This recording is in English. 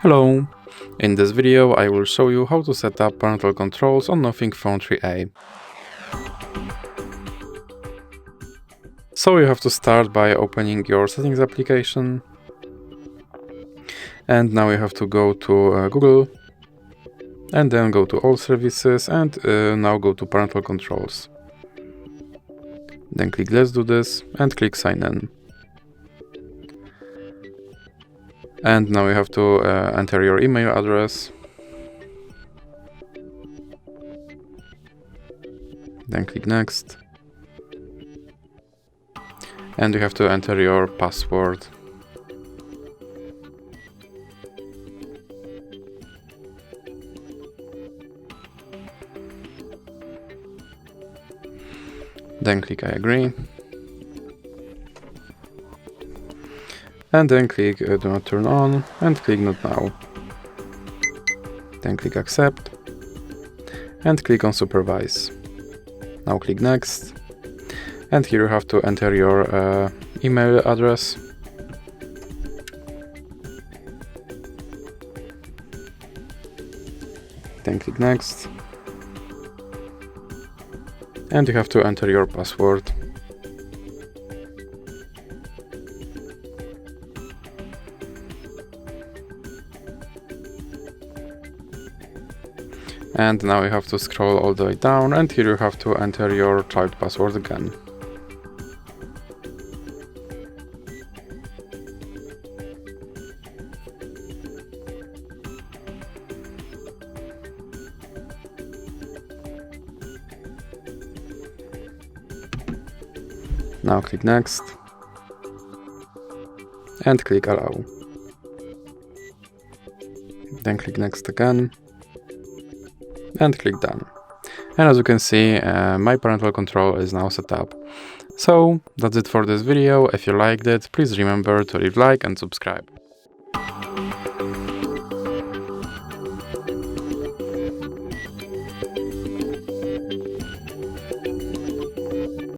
Hello! In this video I will show you how to set up parental controls on Nothing Phone 3a. So you have to start by opening your settings application, and now you have to go to Google, and then go to all services, and now go to parental controls. Then click let's do this and click sign in. And now you have to enter your email address. Then click next. And you have to enter your password. Then click I agree. And then click do not turn on and click not now. Then click accept and click on supervise. Now click next, and here you have to enter your email address. Then click next, and you have to enter your password. And now you have to scroll all the way down, and here you have to enter your child password again. Now click next and click allow. Then click next again and click done. And as you can see, my parental control is now set up. So that's it for this video. If you liked it, please remember to leave a like and subscribe.